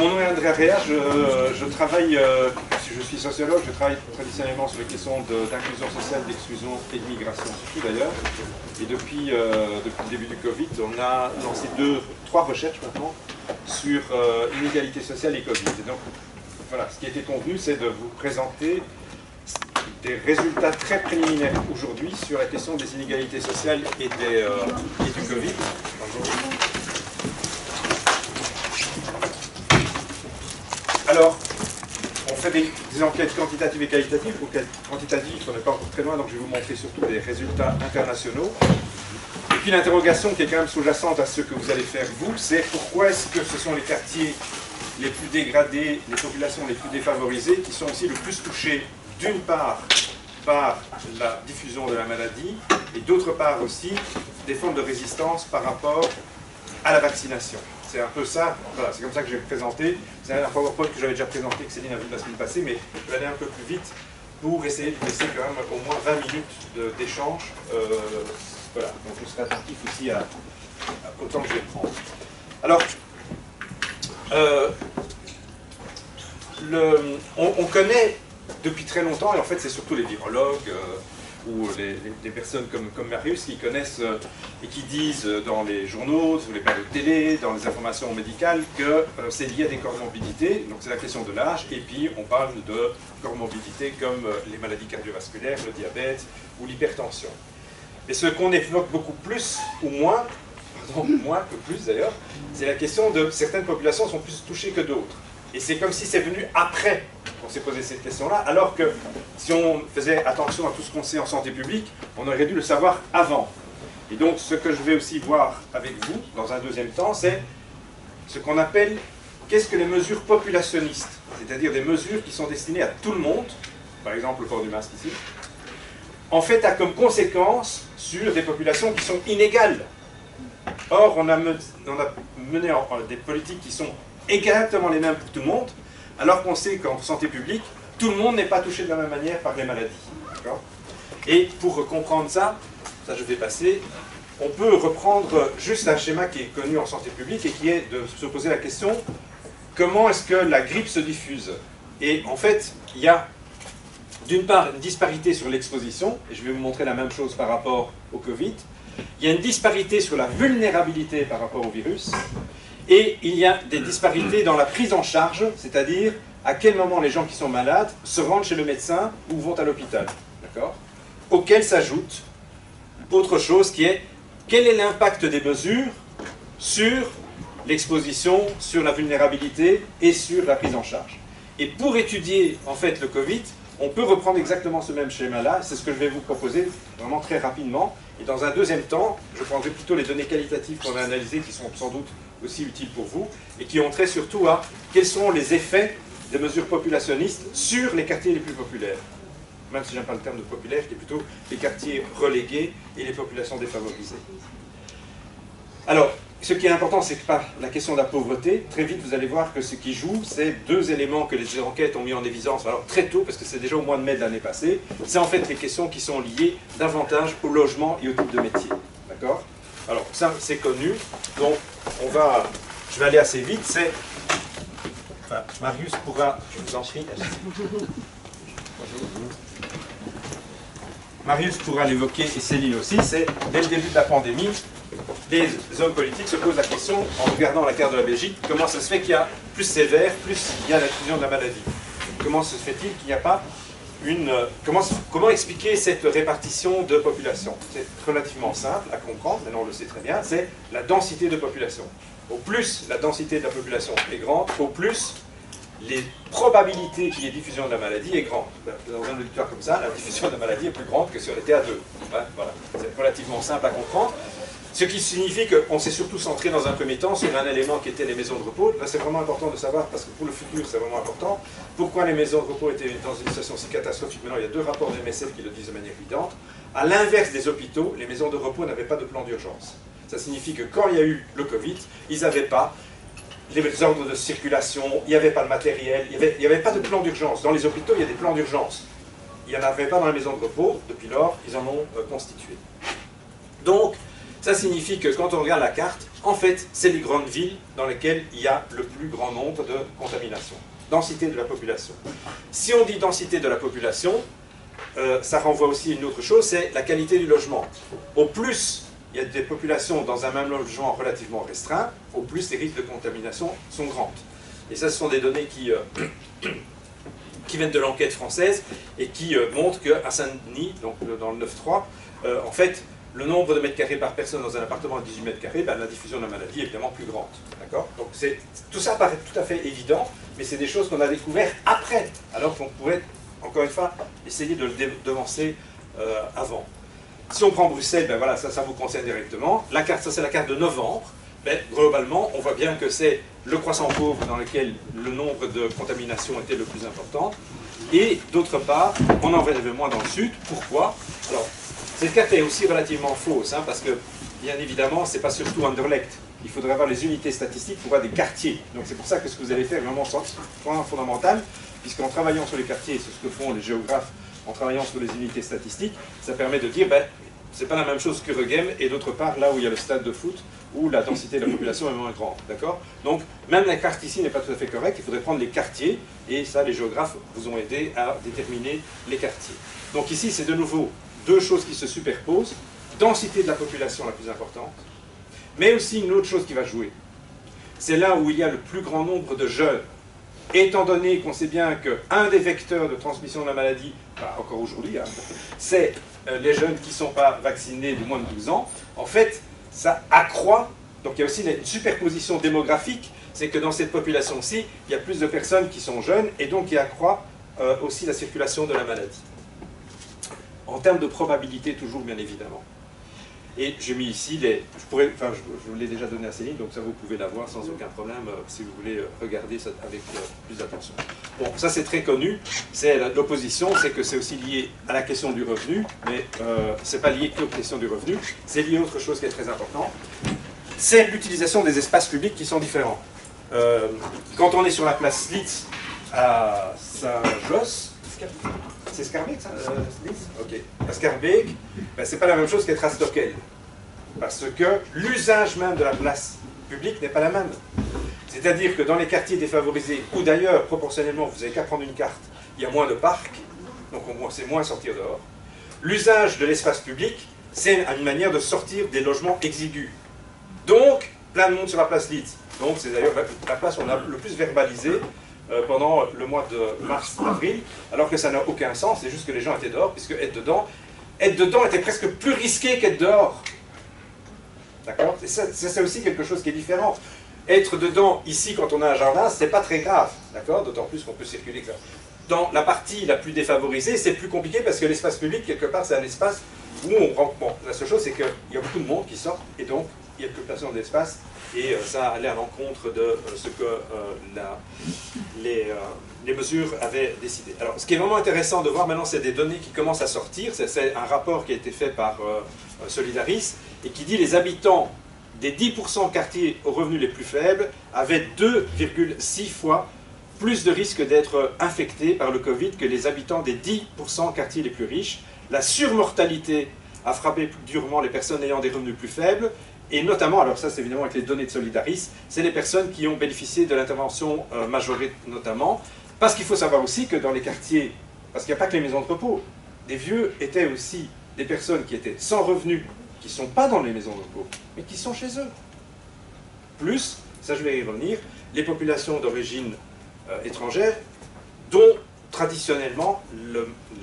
mon nom est Andrea Rea, je travaille, je suis sociologue, je travaille traditionnellement sur les questions d'inclusion sociale, d'exclusion et de migration, surtout d'ailleurs. Et depuis le début du Covid, on a lancé trois recherches maintenant sur inégalité sociale et Covid. Et donc, voilà, ce qui a été convenu, c'est de vous présenter des résultats très préliminaires aujourd'hui sur la question des inégalités sociales et du Covid. Alors, on fait des enquêtes quantitatives et qualitatives. Pour quantitatives, on n'est pas encore très loin, donc je vais vous montrer surtout des résultats internationaux. Et puis l'interrogation qui est quand même sous-jacente à ce que vous allez faire vous, c'est pourquoi est-ce que ce sont les quartiers les plus dégradés, les populations les plus défavorisées qui sont aussi le plus touchés, d'une part par la diffusion de la maladie, et d'autre part aussi des formes de résistance par rapport à la vaccination. C'est un peu ça, voilà, c'est comme ça que je vais le présenter. C'est un PowerPoint que j'avais déjà présenté, que Céline a vu la semaine passée, mais je vais aller un peu plus vite pour essayer de laisser quand même au moins 20 minutes d'échange. Voilà, donc je serai attentif aussi au temps que je vais prendre. Alors, on connaît depuis très longtemps, et en fait c'est surtout les virologues ou les personnes comme Marius qui connaissent et qui disent dans les journaux, sur les panneaux de télé, dans les informations médicales que c'est lié à des comorbidités, donc c'est la question de l'âge, et puis on parle de comorbidités comme les maladies cardiovasculaires, le diabète ou l'hypertension. Et ce qu'on évoque beaucoup plus, ou moins, pardon, moins que plus d'ailleurs, c'est la question de certaines populations sont plus touchées que d'autres. Et c'est comme si c'est venu après qu'on s'est posé cette question-là, alors que si on faisait attention à tout ce qu'on sait en santé publique, on aurait dû le savoir avant. Et donc ce que je vais aussi voir avec vous, dans un deuxième temps, c'est ce qu'on appelle, qu'est-ce que les mesures populationnistes, c'est-à-dire des mesures qui sont destinées à tout le monde, par exemple le port du masque ici, en fait a comme conséquence sur des populations qui sont inégales. Or, on a mené des politiques qui sont exactement les mêmes pour tout le monde, alors qu'on sait qu'en santé publique, tout le monde n'est pas touché de la même manière par les maladies. Et pour comprendre ça, je vais passer, on peut reprendre juste un schéma qui est connu en santé publique et qui est de se poser la question, comment est-ce que la grippe se diffuse? Et en fait, il y a d'une part une disparité sur l'exposition, et je vais vous montrer la même chose par rapport au Covid. Il y a une disparité sur la vulnérabilité par rapport au virus, et il y a des disparités dans la prise en charge, c'est-à-dire à quel moment les gens qui sont malades se rendent chez le médecin ou vont à l'hôpital, d'accord? Auquel s'ajoute autre chose qui est, quel est l'impact des mesures sur l'exposition, sur la vulnérabilité et sur la prise en charge. Et pour étudier en fait le Covid, on peut reprendre exactement ce même schéma-là, c'est ce que je vais vous proposer vraiment très rapidement. Et dans un deuxième temps, je prendrai plutôt les données qualitatives qu'on a analysées, qui sont sans doute aussi utiles pour vous, et qui ont trait surtout à quels sont les effets des mesures populationnistes sur les quartiers les plus populaires. Même si j'aime pas le terme de populaire, qui est plutôt les quartiers relégués et les populations défavorisées. Alors, ce qui est important, c'est que par la question de la pauvreté, très vite vous allez voir que ce qui joue, c'est deux éléments que les enquêtes ont mis en évidence, alors très tôt, parce que c'est déjà au mois de mai de l'année passée, c'est en fait les questions qui sont liées davantage au logement et au type de métier. D'accord? Alors, ça, c'est connu, donc je vais aller assez vite, c'est... Enfin, Marius pourra... Je vous en prie. Marius pourra l'évoquer, et Céline aussi, c'est dès le début de la pandémie, les hommes politiques se posent la question, en regardant la carte de la Belgique, comment ça se fait qu'il y a plus sévère, plus il y a la diffusion de la maladie. Comment se fait-il qu'il n'y a pas une... Comment expliquer cette répartition de population? C'est relativement simple à comprendre, maintenant on le sait très bien, c'est la densité de population. Au plus la densité de la population est grande, au plus les probabilités qu'il y ait diffusion de la maladie est grande. Dans un auditoire comme ça, la diffusion de la maladie est plus grande que si on était à 2. Voilà. C'est relativement simple à comprendre. Ce qui signifie qu'on s'est surtout centré dans un premier temps sur un élément qui était les maisons de repos. Là, c'est vraiment important de savoir, parce que pour le futur, c'est vraiment important, pourquoi les maisons de repos étaient dans une situation si catastrophique. Maintenant, il y a deux rapports de MSF qui le disent de manière évidente. À l'inverse des hôpitaux, les maisons de repos n'avaient pas de plan d'urgence. Ça signifie que quand il y a eu le Covid, ils n'avaient pas les ordres de circulation, il n'y avait pas de matériel, il n'y avait pas de plan d'urgence. Dans les hôpitaux, il y a des plans d'urgence. Il n'y en avait pas dans les maisons de repos. Depuis lors, ils en ont constitué. Donc, ça signifie que quand on regarde la carte, En fait, c'est les grandes villes dans lesquelles il y a le plus grand nombre de contaminations. Densité de la population. Si on dit densité de la population, ça renvoie aussi à une autre chose, c'est la qualité du logement. Au plus il y a des populations dans un même logement relativement restreint, au plus les risques de contamination sont grands. Et ça, ce sont des données qui viennent de l'enquête française et qui montrent qu'à Saint-Denis, donc dans le 9.3, en fait, le nombre de mètres carrés par personne dans un appartement à 18 mètres carrés, ben, la diffusion de la maladie est évidemment plus grande. D'accord ? Donc tout ça paraît tout à fait évident, mais c'est des choses qu'on a découvertes après, alors qu'on pourrait, encore une fois, essayer de le devancer avant. Si on prend Bruxelles, ben voilà, ça vous concerne directement. La carte, ça c'est la carte de novembre. Ben, globalement, on voit bien que c'est le croissant pauvre dans lequel le nombre de contaminations était le plus important. Et d'autre part, on en avait moins dans le sud. Pourquoi? Alors, cette carte est aussi relativement fausse, hein, parce que, bien évidemment, ce n'est pas surtout Anderlecht. Il faudrait avoir les unités statistiques pour voir des quartiers. Donc c'est pour ça que ce que vous allez faire est vraiment point fondamental, puisqu'en travaillant sur les quartiers, c'est ce que font les géographes, en travaillant sur les unités statistiques, ça permet de dire, ben, c'est pas la même chose que Reghem, et d'autre part, là où il y a le stade de foot, où la densité de la population est moins grande, d'accord? Donc, même la carte ici n'est pas tout à fait correcte, il faudrait prendre les quartiers, et ça, les géographes vous ont aidé à déterminer les quartiers. Donc ici, c'est de nouveau deux choses qui se superposent, densité de la population la plus importante, mais aussi une autre chose qui va jouer. C'est là où il y a le plus grand nombre de jeunes. Étant donné qu'on sait bien qu'un des vecteurs de transmission de la maladie, bah encore aujourd'hui, hein, c'est les jeunes qui ne sont pas vaccinés de moins de 12 ans, en fait, ça accroît, donc il y a aussi une superposition démographique, c'est que dans cette population-ci, il y a plus de personnes qui sont jeunes, et donc qui accroît aussi la circulation de la maladie. En termes de probabilité, toujours, bien évidemment. Et j'ai mis ici, je vous l'ai déjà donné à Céline, donc ça vous pouvez l'avoir sans aucun problème si vous voulez regarder ça avec plus d'attention. Bon, ça c'est très connu, c'est l'opposition, c'est que c'est aussi lié à la question du revenu, mais c'est pas lié qu'aux questions du revenu, c'est lié à autre chose qui est très important, c'est l'utilisation des espaces publics qui sont différents. Quand on est sur la place Slitz à Saint-Josse, c'est Scarbeek, ça ok. À Scarbeek, ben, c'est pas la même chose qu'être à Stockel. Parce que l'usage même de la place publique n'est pas la même. C'est-à-dire que dans les quartiers défavorisés, ou d'ailleurs, proportionnellement, vous n'avez qu'à prendre une carte, il y a moins de parcs, donc c'est moins sortir dehors. L'usage de l'espace public, c'est une manière de sortir des logements exigus. Donc, plein de monde sur la place Litz. Donc, c'est d'ailleurs la place où on a le plus verbalisé pendant le mois de mars-avril, alors que ça n'a aucun sens, c'est juste que les gens étaient dehors, puisque être dedans était presque plus risqué qu'être dehors. D'accord? C'est aussi quelque chose qui est différent. Être dedans, ici, quand on a un jardin, c'est pas très grave, d'accord? D'autant plus qu'on peut circuler. Dans la partie la plus défavorisée, c'est plus compliqué, parce que l'espace public, quelque part, c'est un espace où on rentre. Bon, la seule chose, c'est qu'il y a beaucoup de monde qui sort, et donc, il y a plus de d'espace, et ça allait à l'encontre de ce que les mesures avaient décidé. Alors, ce qui est vraiment intéressant de voir maintenant, c'est des données qui commencent à sortir. C'est un rapport qui a été fait par Solidaris, et qui dit les habitants des 10% quartiers aux revenus les plus faibles avaient 2,6 fois plus de risques d'être infectés par le Covid que les habitants des 10% quartiers les plus riches. La surmortalité a frappé plus durement les personnes ayant des revenus plus faibles, et notamment, alors ça c'est évidemment avec les données de Solidaris, c'est les personnes qui ont bénéficié de l'intervention majorée notamment, parce qu'il faut savoir aussi que dans les quartiers, parce qu'il n'y a pas que les maisons de repos, des vieux étaient aussi des personnes qui étaient sans revenus, qui ne sont pas dans les maisons de repos, mais qui sont chez eux. Plus, ça je vais y revenir, les populations d'origine étrangère, dont traditionnellement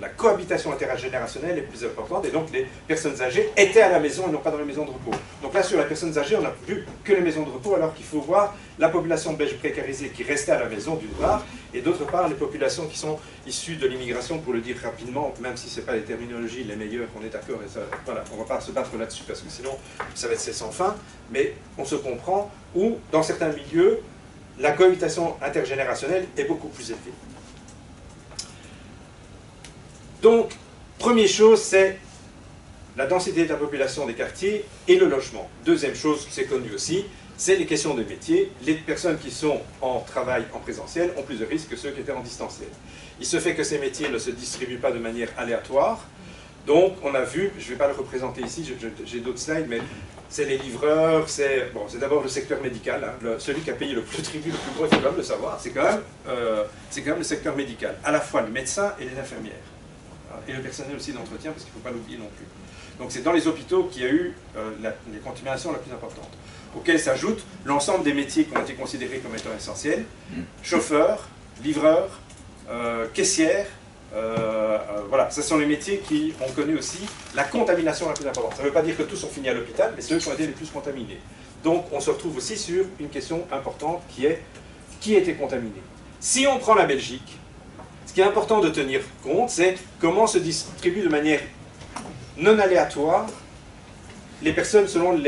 la cohabitation intergénérationnelle est plus importante, et donc les personnes âgées étaient à la maison et non pas dans les maisons de repos. Donc là, sur les personnes âgées, on n'a vu que les maisons de repos, alors qu'il faut voir la population belge précarisée qui restait à la maison, d'une part, et d'autre part, les populations qui sont issues de l'immigration, pour le dire rapidement, même si ce n'est pas les terminologies les meilleures, on est d'accord, et ça, voilà, on ne va pas se battre là-dessus, parce que sinon, ça va être sans fin, mais on se comprend, où, dans certains milieux, la cohabitation intergénérationnelle est beaucoup plus élevée. Donc, première chose, c'est la densité de la population des quartiers et le logement. Deuxième chose, c'est connu aussi, c'est les questions de métier. Les personnes qui sont en travail en présentiel ont plus de risques que ceux qui étaient en distanciel. Il se fait que ces métiers ne se distribuent pas de manière aléatoire. Donc, on a vu, je ne vais pas le représenter ici, j'ai d'autres slides, mais c'est les livreurs, c'est bon, d'abord le secteur médical, hein, celui qui a payé le plus de tribut, le plus gros, il faut quand même le savoir, c'est quand même le secteur médical, à la fois les médecins et les infirmières, et le personnel aussi d'entretien, parce qu'il ne faut pas l'oublier non plus. Donc c'est dans les hôpitaux qu'il y a eu les contaminations la plus importante, auxquelles s'ajoute l'ensemble des métiers qui ont été considérés comme étant essentiels, chauffeurs, livreurs, caissières. Voilà, ce sont les métiers qui ont connu aussi la contamination la plus importante. Ça ne veut pas dire que tous ont fini à l'hôpital, mais ceux qui ont été les plus contaminés. Donc on se retrouve aussi sur une question importante qui est qui a été contaminé. Si on prend la Belgique, ce qui est important de tenir compte, c'est comment se distribuent de manière non aléatoire les personnes selon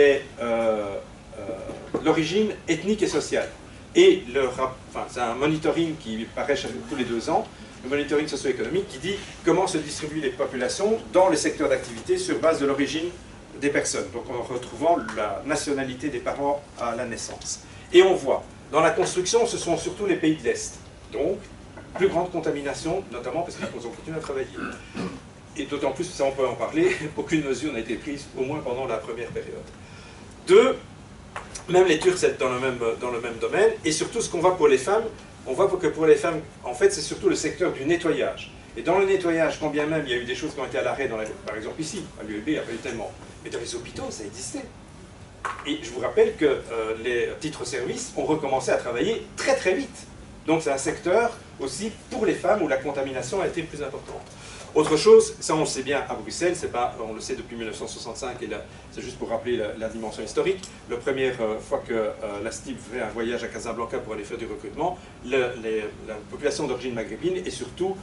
l'origine ethnique et sociale. Et c'est un monitoring qui paraît tous les 2 ans, le monitoring socio-économique qui dit comment se distribuent les populations dans les secteurs d'activité sur base de l'origine des personnes, donc en retrouvant la nationalité des parents à la naissance. Et on voit, dans la construction, ce sont surtout les pays de l'Est, donc plus grande contamination, notamment parce qu'ils ont continué à travailler. Et d'autant plus, ça on peut en parler, aucune mesure n'a été prise, au moins pendant la première période. 2, même les Turcs, c'est dans le même domaine, et surtout ce qu'on voit pour les femmes, on voit que pour les femmes, en fait, c'est surtout le secteur du nettoyage. Et dans le nettoyage, quand bien même il y a eu des choses qui ont été à l'arrêt, par exemple ici, à l'ULB, il n'y a pas eu tellement, mais dans les hôpitaux, ça existait. Et je vous rappelle que les titres-services ont recommencé à travailler très très vite. Donc c'est un secteur aussi pour les femmes où la contamination a été plus importante. Autre chose, ça on le sait bien à Bruxelles, on le sait depuis 1965, et c'est juste pour rappeler la dimension historique. La première fois que la STIB fait un voyage à Casablanca pour aller faire du recrutement, la population d'origine maghrébine est surtout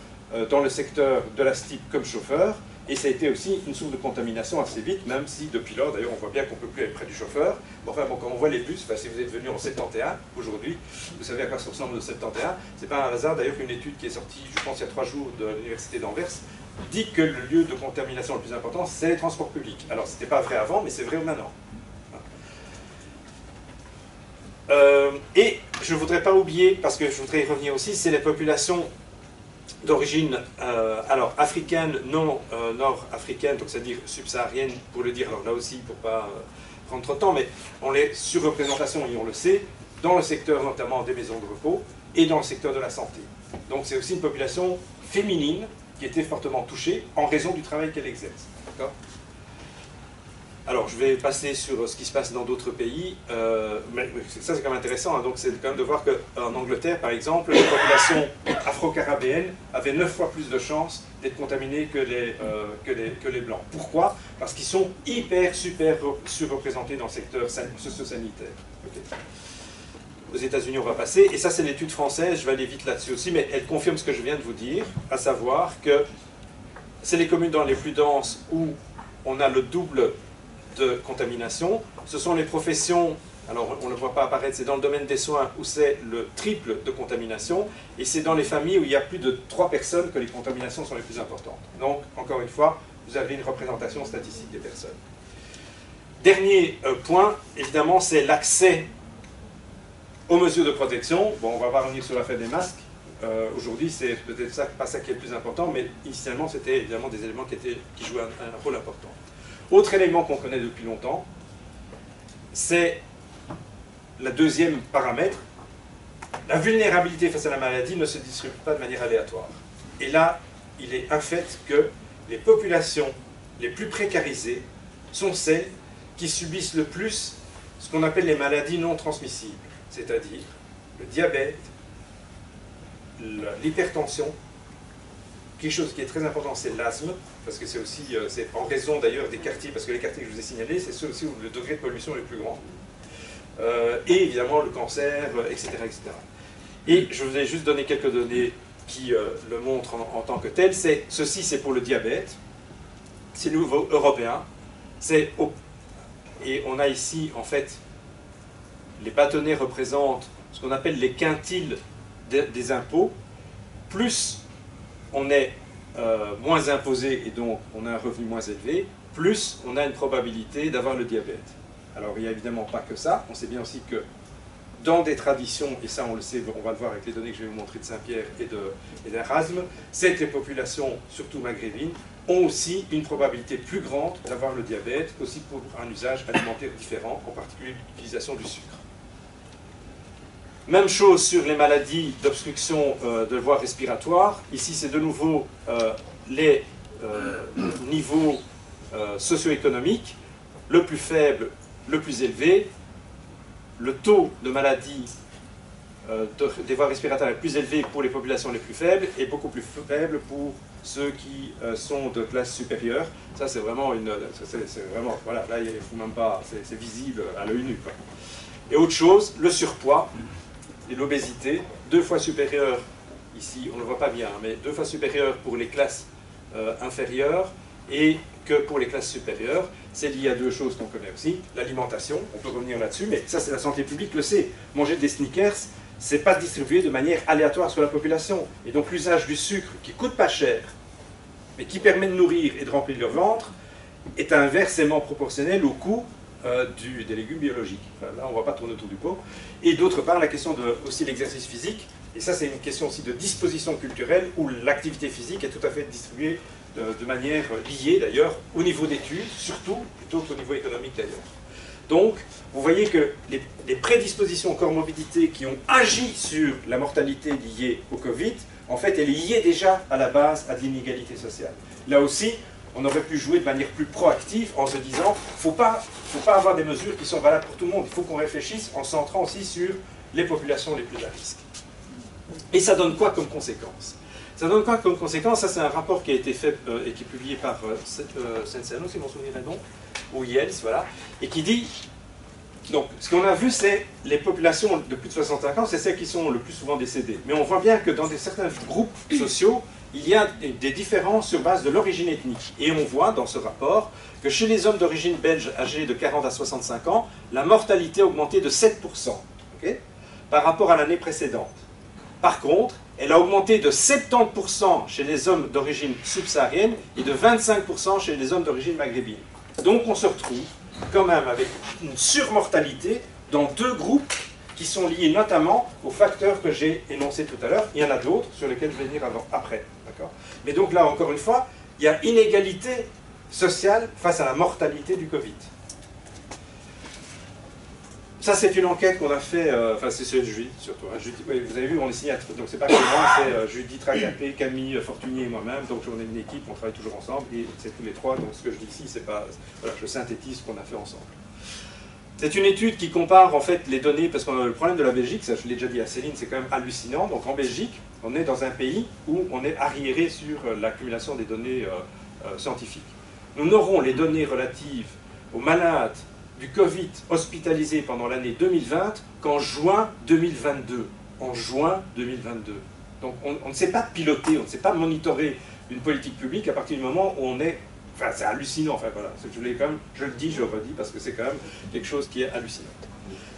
dans le secteur de la STIB comme chauffeur, et ça a été aussi une source de contamination assez vite, même si depuis lors, d'ailleurs, on voit bien qu'on ne peut plus être près du chauffeur. Bon, enfin, quand on voit les bus, si vous êtes venu en 71, aujourd'hui, vous savez à quoi ça ressemble le 71, c'est pas un hasard d'ailleurs qu'une étude qui est sortie, je pense, il y a 3 jours de l'université d'Anvers, dit que le lieu de contamination le plus important, c'est les transports publics. Alors, ce n'était pas vrai avant, mais c'est vrai maintenant. Et je ne voudrais pas oublier, parce que je voudrais y revenir aussi, c'est les populations d'origine africaine, non nord-africaine, donc c'est-à-dire subsaharienne, pour le dire, alors là aussi, pour ne pas prendre trop de temps, mais on est surreprésentation, et on le sait, dans le secteur notamment des maisons de repos et dans le secteur de la santé. Donc c'est aussi une population féminine qui était fortement touchée en raison du travail qu'elle exerce. Alors, je vais passer sur ce qui se passe dans d'autres pays, mais ça c'est quand même intéressant, hein. Donc c'est quand même de voir qu'en Angleterre, par exemple, la population afro-carabéenne avait 9 fois plus de chances d'être contaminée que les Blancs. Pourquoi? Parce qu'ils sont super surreprésentés dans le secteur socio-sanitaire. Aux États-Unis, on va passer, et ça c'est l'étude française, je vais aller vite là-dessus aussi, mais elle confirme ce que je viens de vous dire, à savoir que c'est les communes dans les plus denses où on a le double de contamination. Ce sont les professions, alors on ne le voit pas apparaître, c'est dans le domaine des soins où c'est le triple de contamination, et c'est dans les familles où il y a plus de 3 personnes que les contaminations sont les plus importantes. Donc, encore une fois, vous avez une représentation statistique des personnes. Dernier point, évidemment, c'est l'accès aux mesures de protection. Bon, on va pas revenir sur l'affaire des masques. Aujourd'hui, c'est peut-être pas ça qui est le plus important, mais initialement, c'était évidemment des éléments qui jouaient un rôle important. Autre élément qu'on connaît depuis longtemps, c'est le deuxième paramètre. La vulnérabilité face à la maladie ne se distribue pas de manière aléatoire. Et là, il est un fait que les populations les plus précarisées sont celles qui subissent le plus ce qu'on appelle les maladies non transmissibles, c'est-à-dire le diabète, l'hypertension. Quelque chose qui est très important, c'est l'asthme, parce que c'est aussi, c'est en raison d'ailleurs des quartiers, parce que les quartiers que je vous ai signalés, c'est ceux aussi où le degré de pollution est le plus grand. Et évidemment le cancer, etc., etc. Et je vous ai juste donné quelques données qui le montrent en tant que tel. Ceci, c'est pour le diabète, c'est le niveau européen, et on a ici, en fait, les bâtonnets représentent ce qu'on appelle les quintiles des impôts, plus on est moins imposé et donc on a un revenu moins élevé, plus on a une probabilité d'avoir le diabète. Alors il n'y a évidemment pas que ça, on sait bien aussi que dans des traditions, et ça on le sait, on va le voir avec les données que je vais vous montrer de Saint-Pierre et d'Erasme, c'est que les populations, surtout maghrébines, ont aussi une probabilité plus grande d'avoir le diabète, aussi pour un usage alimentaire différent, en particulier l'utilisation du sucre. Même chose sur les maladies d'obstruction de voie respiratoire. Ici, c'est de nouveau les niveaux socio-économiques, le plus faible, le plus élevé. Le taux de maladie des voies respiratoires est plus élevé pour les populations les plus faibles et beaucoup plus faible pour ceux qui sont de classe supérieure. Ça, c'est vraiment voilà, là, il ne faut même pas, c'est visible à l'œil nu, quoi. Et autre chose, le surpoids et l'obésité, 2 fois supérieur, ici, on ne le voit pas bien, mais 2 fois supérieur pour les classes inférieures et que pour les classes supérieures. C'est lié à 2 choses qu'on connaît aussi, l'alimentation, on peut revenir là-dessus, mais ça, c'est la santé publique le sait. Manger des sneakers, c'est pas distribué de manière aléatoire sur la population. Et donc l'usage du sucre, qui coûte pas cher, mais qui permet de nourrir et de remplir le ventre, est inversement proportionnel au coût des légumes biologiques. Enfin, là, on ne va pas tourner autour du pot. Et d'autre part, la question de aussi l'exercice physique, et ça, c'est une question aussi de disposition culturelle, où l'activité physique est tout à fait distribuée de manière liée, d'ailleurs, au niveau d'études, surtout, plutôt qu'au niveau économique, d'ailleurs. Donc, vous voyez que les prédispositions comorbidité qui ont agi sur la mortalité liée au Covid, en fait, elle est liée déjà à la base à de l'inégalité sociale. Là aussi, on aurait pu jouer de manière plus proactive en se disant faut pas avoir des mesures qui sont valables pour tout le monde. Il faut qu'on réfléchisse en centrant aussi sur les populations les plus à risque. Et ça donne quoi comme conséquence? Ça donne quoi comme conséquence? Ça, c'est un rapport qui a été fait et qui est publié par Sensano, si mon souvenir est bon, ou Yels, voilà, et qui dit, donc, ce qu'on a vu, c'est les populations de plus de 65 ans, c'est celles qui sont le plus souvent décédées. Mais on voit bien que dans certains groupes sociaux, il y a des différences sur base de l'origine ethnique. Et on voit dans ce rapport que chez les hommes d'origine belge âgés de 40 à 65 ans, la mortalité a augmenté de 7%, okay, par rapport à l'année précédente. Par contre, elle a augmenté de 70% chez les hommes d'origine subsaharienne et de 25% chez les hommes d'origine maghrébine. Donc on se retrouve quand même avec une surmortalité dans 2 groupes qui sont liés notamment aux facteurs que j'ai énoncés tout à l'heure. Il y en a d'autres sur lesquels je vais venir après. Mais donc là, encore une fois, il y a inégalité sociale face à la mortalité du Covid. Ça, c'est une enquête qu'on a fait, enfin c'est Judith surtout. Hein, Judith, oui, vous avez vu, on est signé, donc c'est pas que moi, c'est Judith Ragapé, Camille Fortuny et moi-même, donc on est une équipe, on travaille toujours ensemble, et c'est tous les 3, donc ce que je dis ici, c'est pas, voilà, je synthétise ce qu'on a fait ensemble. C'est une étude qui compare en fait les données, parce que le problème de la Belgique, ça je l'ai déjà dit à Céline, c'est quand même hallucinant. Donc en Belgique, on est dans un pays où on est arriéré sur l'accumulation des données scientifiques. Nous n'aurons les données relatives aux malades du Covid hospitalisés pendant l'année 2020 qu'en juin 2022. En juin 2022. Donc on ne sait pas piloter, on ne sait pas monitorer une politique publique à partir du moment où on est... Enfin, c'est hallucinant, enfin voilà, je le dis, je le redis, parce que c'est quand même quelque chose qui est hallucinant.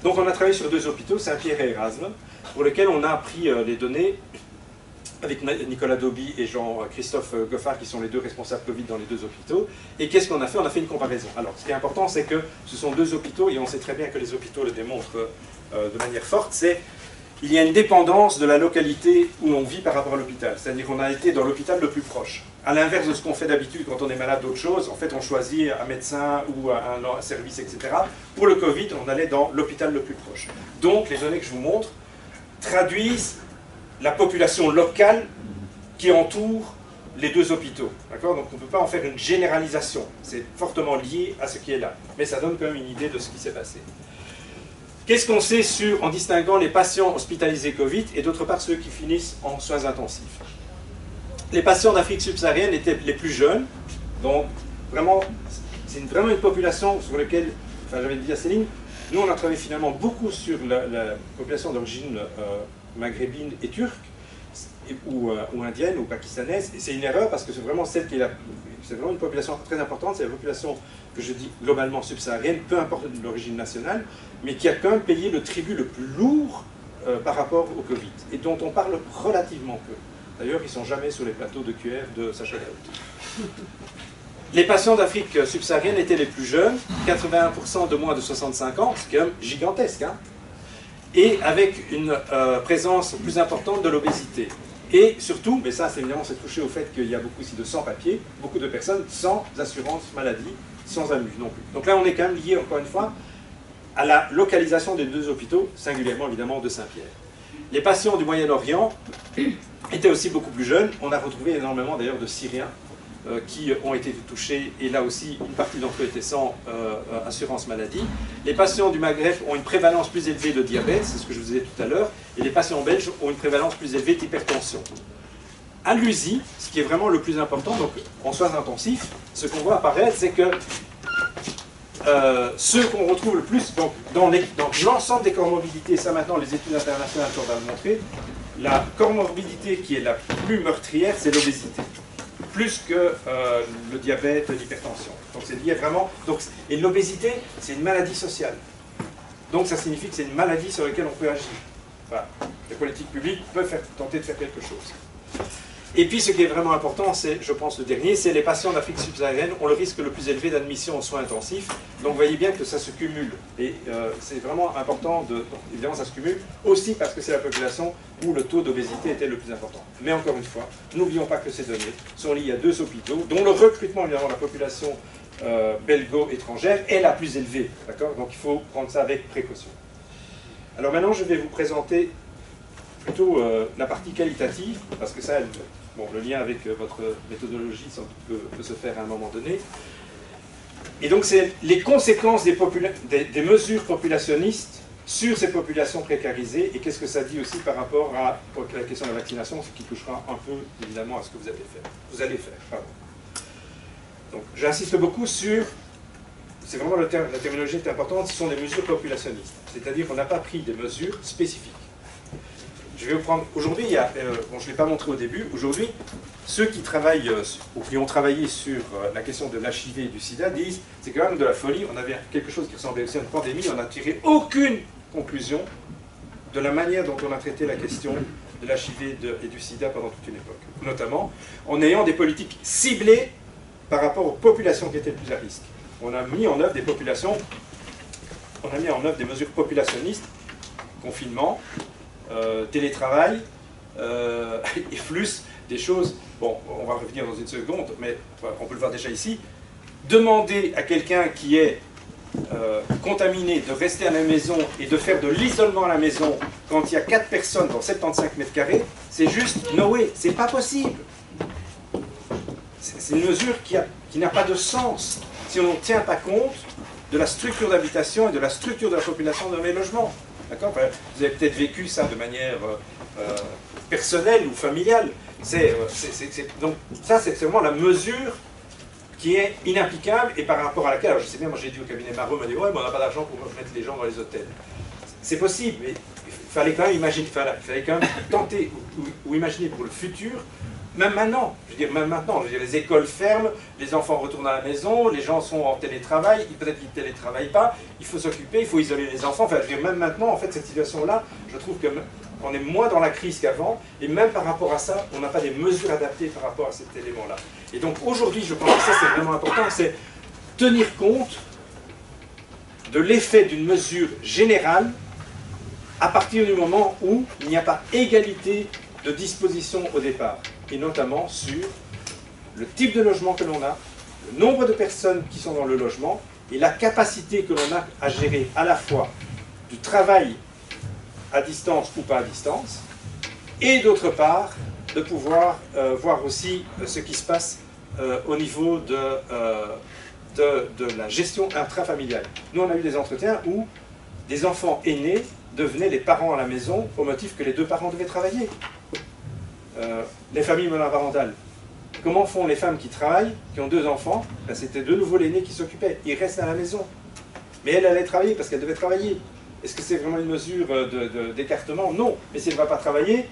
Donc on a travaillé sur 2 hôpitaux, Saint-Pierre et Erasme, pour lesquels on a pris les données avec Nicolas Dauby et Jean-Christophe Goffard, qui sont les 2 responsables Covid dans les 2 hôpitaux. Et qu'est-ce qu'on a fait? On a fait une comparaison. Alors, ce qui est important, c'est que ce sont 2 hôpitaux, et on sait très bien que les hôpitaux le démontrent de manière forte, c'est il y a une dépendance de la localité où on vit par rapport à l'hôpital. C'est-à-dire qu'on a été dans l'hôpital le plus proche. À l'inverse de ce qu'on fait d'habitude quand on est malade d'autre chose, en fait on choisit un médecin ou un service, etc. Pour le Covid, on allait dans l'hôpital le plus proche. Donc les données que je vous montre traduisent la population locale qui entoure les 2 hôpitaux. D'accord? Donc on ne peut pas en faire une généralisation. C'est fortement lié à ce qui est là. Mais ça donne quand même une idée de ce qui s'est passé. Qu'est-ce qu'on sait en distinguant les patients hospitalisés Covid et d'autre part ceux qui finissent en soins intensifs? Les patients d'Afrique subsaharienne étaient les plus jeunes, donc vraiment, c'est vraiment une population sur laquelle, enfin j'avais dit à Céline, nous on a travaillé finalement beaucoup sur la population d'origine maghrébine et turque, ou indienne ou pakistanaise, et c'est une erreur parce que c'est vraiment celle qui est c'est vraiment une population très importante, c'est la population que je dis globalement subsaharienne, peu importe l'origine nationale, mais qui a quand même payé le tribut le plus lourd par rapport au Covid, et dont on parle relativement peu. D'ailleurs, ils ne sont jamais sur les plateaux de QR de Sacha Gaut. Les patients d'Afrique subsaharienne étaient les plus jeunes, 81% de moins de 65 ans, c'est quand même gigantesque, hein, et avec une présence plus importante de l'obésité. Et surtout, mais ça c'est évidemment c'est touché au fait qu'il y a beaucoup aussi de sans-papiers, beaucoup de personnes sans assurance maladie, sans AMU non plus. Donc là on est quand même lié encore une fois à la localisation des deux hôpitaux, singulièrement évidemment de Saint-Pierre. Les patients du Moyen-Orient étaient aussi beaucoup plus jeunes. On a retrouvé énormément d'ailleurs de Syriens qui ont été touchés, et là aussi une partie d'entre eux étaient sans assurance maladie. Les patients du Maghreb ont une prévalence plus élevée de diabète, c'est ce que je vous disais tout à l'heure, et les patients belges ont une prévalence plus élevée d'hypertension. À l'USI, ce qui est vraiment le plus important, donc en soins intensifs, ce qu'on voit apparaître, c'est que ceux qu'on retrouve le plus, donc dans l'ensemble des comorbidités, ça maintenant les études internationales sont à le montrer, la comorbidité qui est la plus meurtrière, c'est l'obésité. Plus que le diabète, l'hypertension. Donc c'est lié vraiment. Donc, et l'obésité, c'est une maladie sociale. Donc ça signifie que c'est une maladie sur laquelle on peut agir. Enfin, les politiques publiques peuvent tenter de faire quelque chose. Et puis ce qui est vraiment important, c'est, je pense le dernier, c'est les patients d'Afrique subsaharienne ont le risque le plus élevé d'admission aux soins intensifs. Donc vous voyez bien que ça se cumule. Et c'est vraiment important, évidemment ça se cumule, aussi parce que c'est la population où le taux d'obésité était le plus important. Mais encore une fois, n'oublions pas que ces données sont liées à deux hôpitaux, dont le recrutement, évidemment, de la population belgo-étrangère est la plus élevée. D'accord ? Donc il faut prendre ça avec précaution. Alors maintenant, je vais vous présenter plutôt la partie qualitative, parce que ça, bon, le lien avec votre méthodologie sans doute peut se faire à un moment donné. Et donc, c'est les conséquences des mesures populationnistes sur ces populations précarisées, et qu'est-ce que ça dit aussi par rapport à la question de la vaccination, ce qui touchera un peu, évidemment, à ce que vous allez faire. Pardon. Donc, j'insiste beaucoup sur, c'est vraiment la terminologie est importante, ce sont des mesures populationnistes. C'est-à-dire qu'on n'a pas pris des mesures spécifiques. Je vais vous prendre, aujourd'hui, bon, je ne l'ai pas montré au début, aujourd'hui, ceux qui travaillent, ou qui ont travaillé sur la question de l'HIV et du sida disent, c'est quand même de la folie, on avait quelque chose qui ressemblait aussi à une pandémie, on n'a tiré aucune conclusion de la manière dont on a traité la question de l'HIV et du sida pendant toute une époque. Notamment, en ayant des politiques ciblées par rapport aux populations qui étaient le plus à risque. On a mis en œuvre des populations, on a mis en œuvre des mesures populationnistes, confinement, télétravail, et plus des choses, bon, on va revenir dans une seconde, mais on peut le voir déjà ici, demander à quelqu'un qui est contaminé de rester à la maison et de faire de l'isolement à la maison quand il y a 4 personnes dans 75 mètres carrés, c'est juste no way, c'est pas possible. C'est une mesure qui n'a pas de sens si on ne tient pas compte de la structure d'habitation et de la structure de la population dans les logements. D'accord ? Vous avez peut-être vécu ça de manière personnelle ou familiale. Donc ça, c'est vraiment la mesure qui est inapplicable et par rapport à laquelle, alors je sais bien, moi j'ai dit au cabinet Marot, on m'a dit ouais, mais on n'a pas d'argent pour mettre les gens dans les hôtels. C'est possible, mais il fallait quand même imaginer, il fallait quand même tenter ou imaginer pour le futur. Même maintenant, les écoles ferment, les enfants retournent à la maison, les gens sont en télétravail, peut-être qu'ils ne télétravaillent pas, il faut s'occuper, il faut isoler les enfants. Enfin, même maintenant, en fait, cette situation-là, je trouve qu'on est moins dans la crise qu'avant, et même par rapport à ça, on n'a pas des mesures adaptées par rapport à cet élément-là. Et donc aujourd'hui, je pense que ça, c'est vraiment important, c'est tenir compte de l'effet d'une mesure générale à partir du moment où il n'y a pas égalité de disposition au départ, et notamment sur le type de logement que l'on a, le nombre de personnes qui sont dans le logement, et la capacité que l'on a à gérer à la fois du travail à distance ou pas à distance, et d'autre part, de pouvoir voir aussi ce qui se passe au niveau de la gestion intrafamiliale. Nous, on a eu des entretiens où des enfants aînés devenaient les parents à la maison au motif que les 2 parents devaient travailler. Les familles monoparentales. Comment font les femmes qui travaillent, qui ont 2 enfants? Ben, c'était de nouveau l'aîné qui s'occupait. Ils restent à la maison. Mais elle allait travailler parce qu'elle devait travailler. Est-ce que c'est vraiment une mesure d'écartement? Non. Mais si elle ne va pas travailler,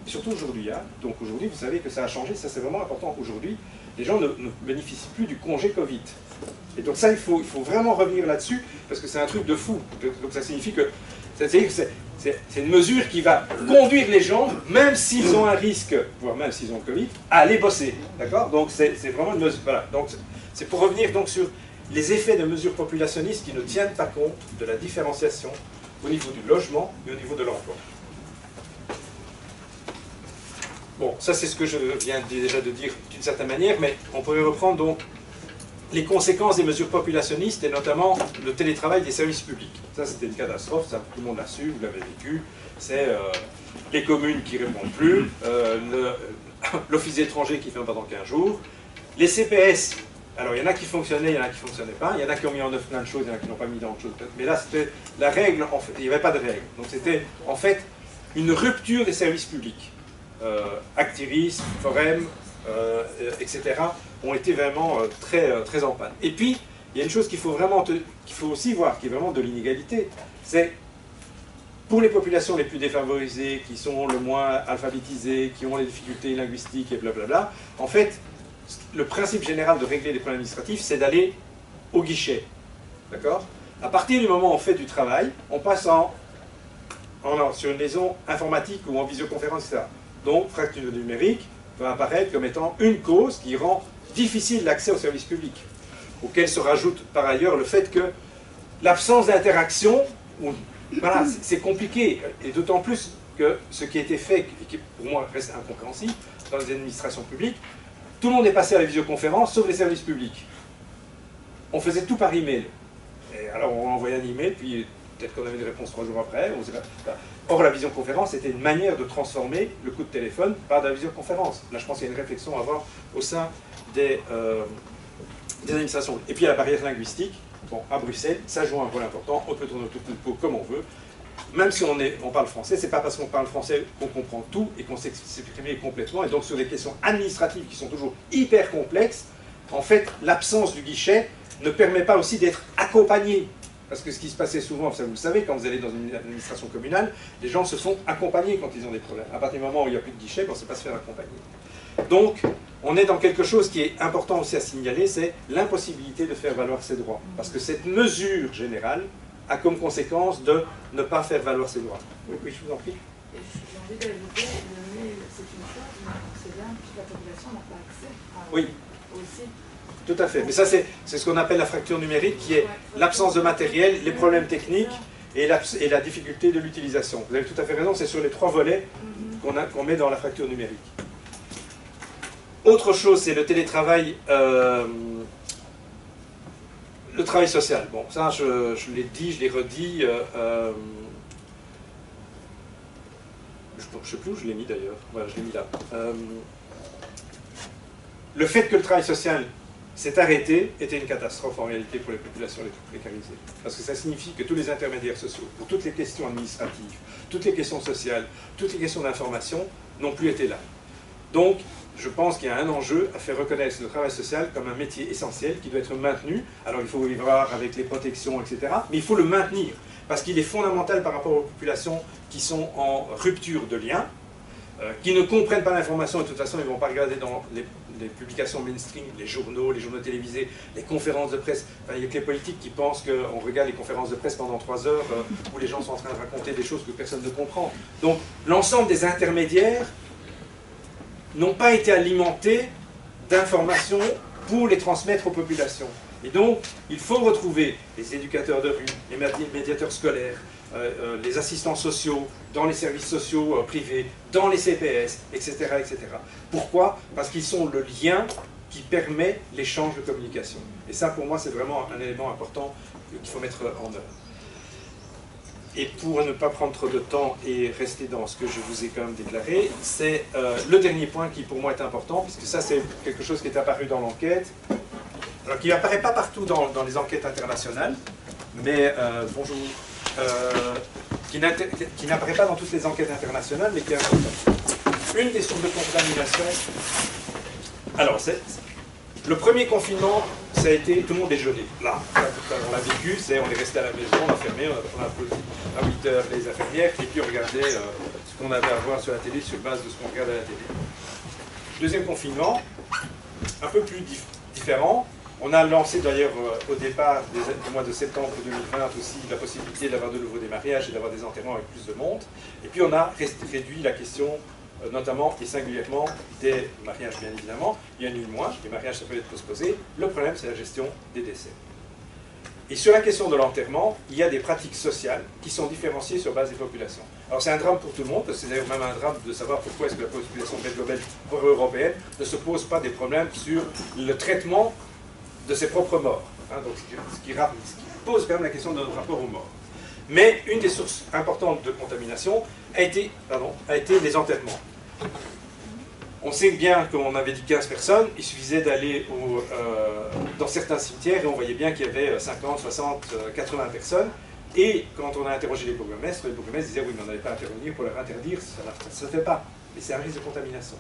surtout aujourd'hui, hein, donc aujourd'hui, vous savez que ça a changé, ça c'est vraiment important. Aujourd'hui, les gens ne bénéficient plus du congé Covid. Et donc ça, il faut vraiment revenir là-dessus, parce que c'est un truc de fou. Donc ça signifie que c'est une mesure qui va conduire les gens, même s'ils ont un risque, voire même s'ils ont le Covid, à aller bosser. D'accord? Donc c'est vraiment une mesure. Voilà. Donc c'est pour revenir donc sur les effets de mesures populationnistes qui ne tiennent pas compte de la différenciation au niveau du logement et au niveau de l'emploi. bon, ça c'est ce que je viens déjà de dire d'une certaine manière, mais on pourrait reprendre donc les conséquences des mesures populationnistes et notamment le télétravail des services publics. Ça c'était une catastrophe, ça, tout le monde l'a su, vous l'avez vécu. C'est les communes qui ne répondent plus, l'office étranger qui ferme pendant 15 jours, les CPS. Alors, il y en a qui fonctionnaient, il y en a qui ne fonctionnaient pas. Il y en a qui ont mis en œuvre plein de choses, il y en a qui n'ont pas mis en œuvre de choses. Mais là, c'était la règle, en fait, il n'y avait pas de règle. Donc, c'était, en fait, une rupture des services publics. Activisme, Forem, etc. ont été vraiment très en panne. Et puis, il y a une chose qu'il faut aussi voir, qui est vraiment de l'inégalité. C'est, pour les populations les plus défavorisées, qui sont le moins alphabétisées, qui ont les difficultés linguistiques et blablabla, en fait, le principe général de régler les problèmes administratifs, c'est d'aller au guichet. D'accord? À partir du moment où on fait du travail, on passe sur une liaison informatique ou en visioconférence, etc. Donc, fracture numérique va apparaître comme étant une cause qui rend difficile l'accès aux services publics, auquel se rajoute par ailleurs le fait que l'absence d'interaction, voilà, c'est compliqué, et d'autant plus que ce qui a été fait, et qui pour moi reste incompréhensible, dans les administrations publiques, tout le monde est passé à la visioconférence, sauf les services publics. On faisait tout par email. Et alors on envoyait un email, puis peut-être qu'on avait une réponse 3 jours après. On sait pas. Or la visioconférence était une manière de transformer le coup de téléphone par de la visioconférence. Là je pense qu'il y a une réflexion à avoir au sein des administrations. Et puis il y a la barrière linguistique. Bon, à Bruxelles, ça joue un rôle important. On peut tourner autour du pot comme on veut. Même si on parle français, c'est pas parce qu'on parle français qu'on comprend tout et qu'on sait s'exprimer complètement. Et donc sur des questions administratives qui sont toujours hyper complexes, en fait, l'absence du guichet ne permet pas aussi d'être accompagné. Parce que ce qui se passait souvent, ça vous le savez, quand vous allez dans une administration communale, les gens se font accompagner quand ils ont des problèmes. À partir du moment où il n'y a plus de guichet, on ne sait pas se faire accompagner. Donc, on est dans quelque chose qui est important aussi à signaler, c'est l'impossibilité de faire valoir ses droits. Parce que cette mesure générale a comme conséquence de ne pas faire valoir ses droits. Oui, je vous en prie. J'ai envie d'ajouter, le mail, c'est une chose, mais c'est bien que la population n'a pas accès à oui. aussi. Tout à fait. Mais ça, c'est ce qu'on appelle la fracture numérique, qui est l'absence de matériel, les problèmes techniques et la difficulté de l'utilisation. Vous avez tout à fait raison, c'est sur les 3 volets qu'on met dans la fracture numérique. Autre chose, c'est le télétravail, le travail social. Bon, ça, je l'ai dit, je l'ai redit. Je ne sais plus où je l'ai mis d'ailleurs. Voilà, je l'ai mis là. Le fait que le travail social s'est arrêté était une catastrophe en réalité pour les populations les plus précarisées. Parce que ça signifie que tous les intermédiaires sociaux, pour toutes les questions administratives, toutes les questions sociales, toutes les questions d'information, n'ont plus été là. Donc, je pense qu'il y a un enjeu à faire reconnaître le travail social comme un métier essentiel qui doit être maintenu. Alors il faut y voir avec les protections, etc. Mais il faut le maintenir, parce qu'il est fondamental par rapport aux populations qui sont en rupture de lien, qui ne comprennent pas l'information, et de toute façon ils ne vont pas regarder dans les publications mainstream, les journaux télévisés, les conférences de presse. Enfin, il n'y a que les politiques qui pensent qu'on regarde les conférences de presse pendant 3 heures où les gens sont en train de raconter des choses que personne ne comprend. Donc l'ensemble des intermédiaires n'ont pas été alimentés d'informations pour les transmettre aux populations. Et donc, il faut retrouver les éducateurs de rue, les médiateurs scolaires, les assistants sociaux, dans les services sociaux privés, dans les CPS, etc., etc. Pourquoi? Parce qu'ils sont le lien qui permet l'échange de communication. Et ça, pour moi, c'est vraiment un élément important qu'il faut mettre en œuvre. Et pour ne pas prendre trop de temps et rester dans ce que je vous ai quand même déclaré, c'est le dernier point qui pour moi est important, puisque ça c'est quelque chose qui est apparu dans l'enquête, alors qui n'apparaît pas partout dans les enquêtes internationales, mais bonjour, qui n'apparaît pas dans toutes les enquêtes internationales, mais qui est important. Une des sources de contamination, alors le premier confinement, ça a été, tout le monde est gelé. Là, on l'a vécu, on est resté à la maison, on a fermé, on a applaudi à 8 heures les infirmières, et puis on regardait ce qu'on avait à voir sur la télé sur base de ce qu'on regardait à la télé. Deuxième confinement, un peu plus différent. On a lancé d'ailleurs au départ du mois de septembre 2020 aussi la possibilité d'avoir de nouveau des mariages et d'avoir des enterrements avec plus de monde. Et puis on a réduit la question notamment et singulièrement des mariages, bien évidemment. Il y a nul moins, les mariages ça peut être postposé. Le problème, c'est la gestion des décès. Et sur la question de l'enterrement, il y a des pratiques sociales qui sont différenciées sur base des populations. Alors c'est un drame pour tout le monde, parce que c'est d'ailleurs même un drame de savoir pourquoi est-ce que la population belgo-belge européenne ne se pose pas des problèmes sur le traitement de ses propres morts. Hein, donc ce qui pose quand même la question de notre rapport aux morts. Mais une des sources importantes de contamination a été les enterrements. On sait bien qu'on avait dit 15 personnes, il suffisait d'aller dans certains cimetières et on voyait bien qu'il y avait 50, 60, 80 personnes. Et quand on a interrogé les bourgmestres disaient oui, mais on n'allait pas intervenir pour leur interdire, ça ne se fait pas. Mais c'est un risque de contamination.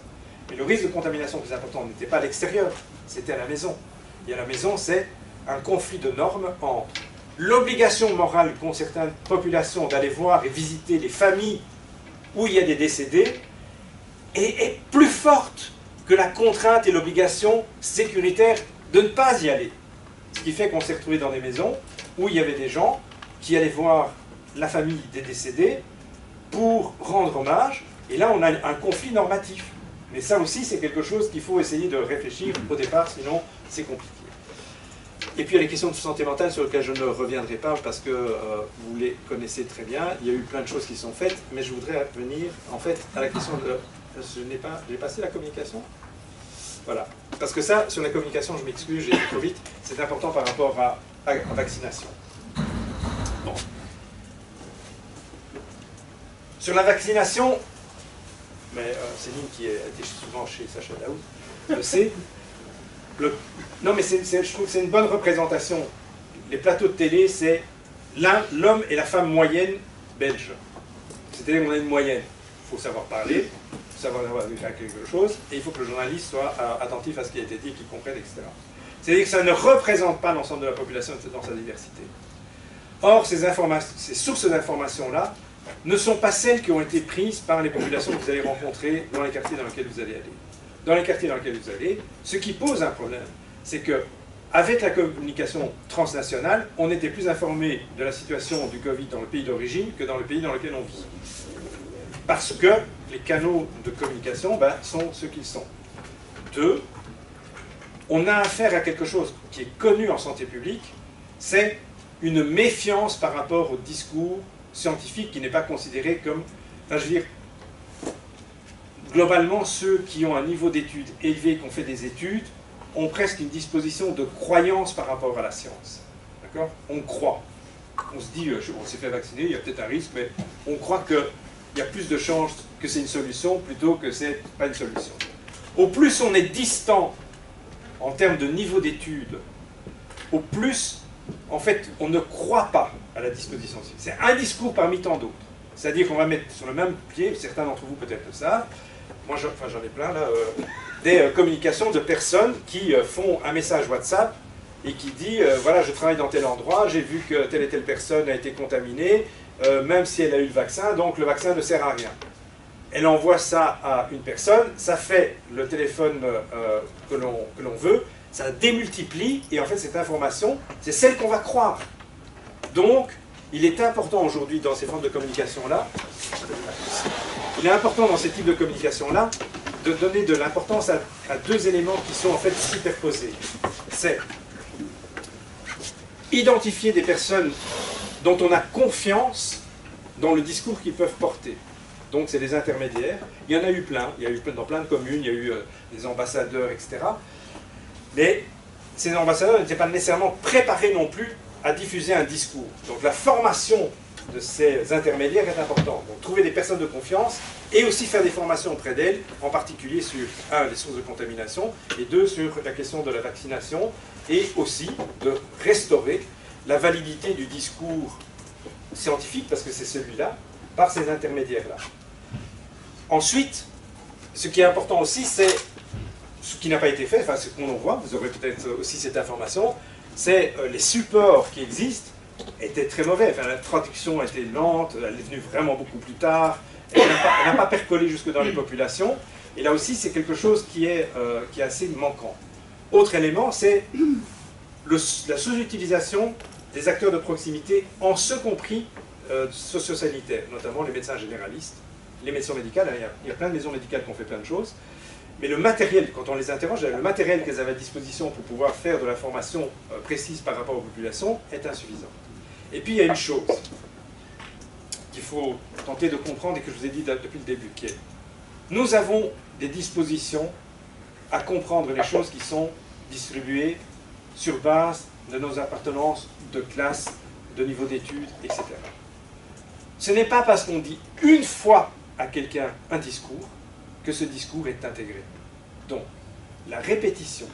Mais le risque de contamination le plus important n'était pas à l'extérieur, c'était à la maison. Et à la maison, c'est un conflit de normes entre l'obligation morale qu'ont certaines populations d'aller voir et visiter les familles où il y a des décédés, est plus forte que la contrainte et l'obligation sécuritaire de ne pas y aller. Ce qui fait qu'on s'est retrouvé dans des maisons où il y avait des gens qui allaient voir la famille des décédés pour rendre hommage, et là on a un conflit normatif. Mais ça aussi c'est quelque chose qu'il faut essayer de réfléchir au départ, sinon c'est compliqué. Et puis il y a les questions de santé mentale sur lesquelles je ne reviendrai pas parce que vous les connaissez très bien, il y a eu plein de choses qui sont faites, mais je voudrais venir en fait à la question de... J'ai passé la communication? Voilà. Parce que ça, sur la communication, je m'excuse, j'ai été trop vite, c'est important par rapport à vaccination. Bon. Sur la vaccination, mais Céline qui a été souvent chez Sacha Daoud, le sait. Non mais je trouve que c'est une bonne représentation. Les plateaux de télé, c'est l'homme et la femme moyenne belge. C'est-à-dire qu'on a une moyenne. Il faut savoir parler, il faut savoir faire quelque chose, et il faut que le journaliste soit attentif à ce qui a été dit, qu'il comprenne, etc. C'est-à-dire que ça ne représente pas l'ensemble de la population dans sa diversité. Or, ces sources d'informations-là ne sont pas celles qui ont été prises par les populations que vous allez rencontrer dans les quartiers dans lesquels vous allez aller. Dans les quartiers dans lesquels vous allez, ce qui pose un problème, c'est que avec la communication transnationale, on était plus informé de la situation du Covid dans le pays d'origine que dans le pays dans lequel on vit. Parce que les canaux de communication sont ce qu'ils sont. 2, on a affaire à quelque chose qui est connu en santé publique, c'est une méfiance par rapport au discours scientifique qui n'est pas considéré comme... Enfin, je veux dire, globalement, ceux qui ont un niveau d'études élevé, qui ont fait des études, ont presque une disposition de croyance par rapport à la science. D'accord? On croit. On se dit, on s'est fait vacciner, il y a peut-être un risque, mais on croit qu'il y a plus de chances que c'est une solution plutôt que c'est pas une solution. Au plus on est distant en termes de niveau d'études, au plus, en fait, on ne croit pas à la disposition scientifique. C'est un discours parmi tant d'autres. C'est-à-dire qu'on va mettre sur le même pied, certains d'entre vous peut-être le savent, moi j'en ai plein là, des communications de personnes qui font un message WhatsApp et qui dit voilà, je travaille dans tel endroit, j'ai vu que telle et telle personne a été contaminée, même si elle a eu le vaccin, donc le vaccin ne sert à rien. Elle envoie ça à une personne, ça fait le téléphone que l'on veut, ça démultiplie, et en fait cette information, c'est celle qu'on va croire. Donc, il est important aujourd'hui dans ces formes de communication-là, il est important dans ces types de communication-là de donner de l'importance à deux éléments qui sont en fait superposés. C'est identifier des personnes dont on a confiance dans le discours qu'ils peuvent porter. Donc c'est des intermédiaires. Il y en a eu plein. Il y a eu dans plein de communes, il y a eu des ambassadeurs, etc. Mais ces ambassadeurs n'étaient pas nécessairement préparés non plus à diffuser un discours. Donc la formation de ces intermédiaires est importante. Donc trouver des personnes de confiance et aussi faire des formations auprès d'elles, en particulier sur, 1, les sources de contamination, et 2, sur la question de la vaccination, et aussi de restaurer la validité du discours scientifique, parce que c'est celui-là, par ces intermédiaires-là. Ensuite, ce qui est important aussi, c'est ce qui n'a pas été fait, enfin ce qu'on voit, vous aurez peut-être aussi cette information, c'est les supports qui existent étaient très mauvais. Enfin, la traduction était lente, elle est venue vraiment beaucoup plus tard, elle n'a pas percolé jusque dans les populations, et là aussi c'est quelque chose qui est assez manquant. Autre élément, c'est la sous-utilisation des acteurs de proximité, en ce compris socio-sanitaires, notamment les médecins généralistes, les maisons médicales. Il y a plein de maisons médicales qui ont fait plein de choses, Mais le matériel, quand on les interroge, le matériel qu'elles avaient à disposition pour pouvoir faire de l'information précise par rapport aux populations est insuffisant. Et puis il y a une chose qu'il faut tenter de comprendre et que je vous ai dit depuis le début, qui est nous avons des dispositions à comprendre les choses qui sont distribuées sur base de nos appartenances de classe, de niveau d'études, etc. Ce n'est pas parce qu'on dit une fois à quelqu'un un discours que ce discours est intégré. Donc, la répétition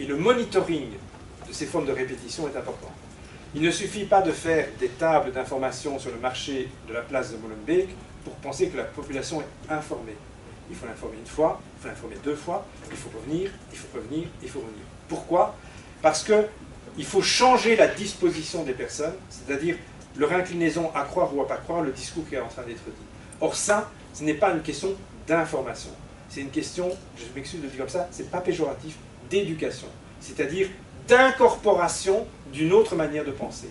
et le monitoring de ces formes de répétition est important. Il ne suffit pas de faire des tables d'information sur le marché de la place de Molenbeek pour penser que la population est informée. Il faut l'informer une fois, il faut l'informer deux fois, il faut revenir, il faut revenir, il faut revenir. Pourquoi? Parce qu'il faut changer la disposition des personnes, c'est-à-dire leur inclinaison à croire ou à pas croire le discours qui est en train d'être dit. Or ça, ce n'est pas une question d'information. C'est une question, je m'excuse de dire comme ça, c'est pas péjoratif, d'éducation. C'est-à-dire d'incorporation d'une autre manière de penser.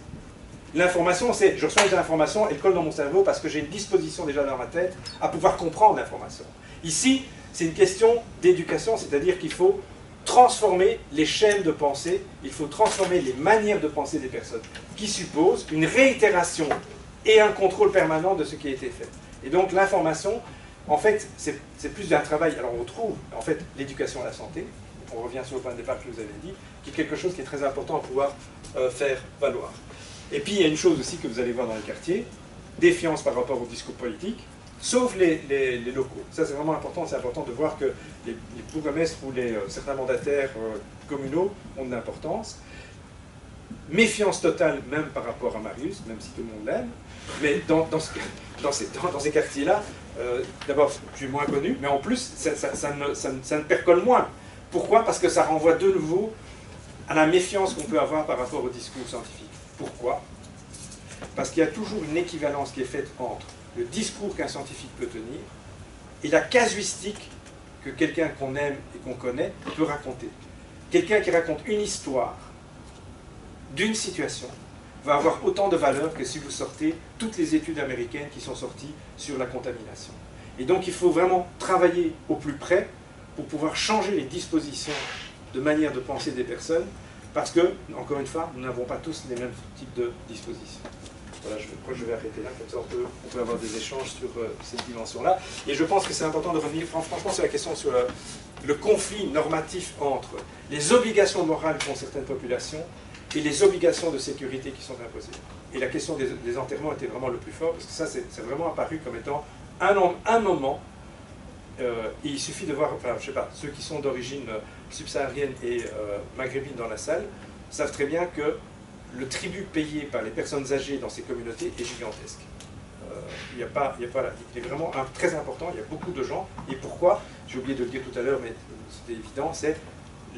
L'information, c'est, je reçois des informations, elles collent dans mon cerveau parce que j'ai une disposition déjà dans ma tête à pouvoir comprendre l'information. Ici, c'est une question d'éducation, c'est-à-dire qu'il faut transformer les chaînes de pensée, il faut transformer les manières de penser des personnes, qui supposent une réitération et un contrôle permanent de ce qui a été fait. Et donc l'information, en fait, c'est plus d'un travail. Alors on retrouve, en fait, l'éducation à la santé, on revient sur le point de départ que je vous avais dit, qui est quelque chose qui est très important à pouvoir faire valoir. Et puis il y a une chose aussi que vous allez voir dans les quartiers, défiance par rapport au discours politique, sauf les locaux. Ça c'est vraiment important, c'est important de voir que les bourgmestres ou certains mandataires communaux ont de l'importance. Méfiance totale même par rapport à Marius, même si tout le monde l'aime, mais dans ces quartiers-là, d'abord je suis moins connu, mais en plus ça ne percole moins. Pourquoi? Parce que ça renvoie de nouveau à la méfiance qu'on peut avoir par rapport au discours scientifique. Pourquoi? Parce qu'il y a toujours une équivalence qui est faite entre le discours qu'un scientifique peut tenir et la casuistique que quelqu'un qu'on aime et qu'on connaît peut raconter. Quelqu'un qui raconte une histoire d'une situation va avoir autant de valeur que si vous sortez toutes les études américaines qui sont sorties sur la contamination. Et donc il faut vraiment travailler au plus près pour pouvoir changer les dispositions de manière de penser des personnes, parce que, encore une fois, nous n'avons pas tous les mêmes types de dispositions. Voilà, je crois que je vais arrêter là, comme ça on peut avoir des échanges sur cette dimension-là. Et je pense que c'est important de revenir, franchement, sur la question sur le conflit normatif entre les obligations morales qu'ont certaines populations et les obligations de sécurité qui sont imposées. Et la question des enterrements était vraiment le plus fort, parce que ça, c'est vraiment apparu comme étant un moment. Et il suffit de voir, enfin, je sais pas, ceux qui sont d'origine subsaharienne et maghrébine dans la salle savent très bien que le tribut payé par les personnes âgées dans ces communautés est gigantesque. Il est vraiment très important, il y a beaucoup de gens. Et pourquoi? J'ai oublié de le dire tout à l'heure, mais c'était évident, c'est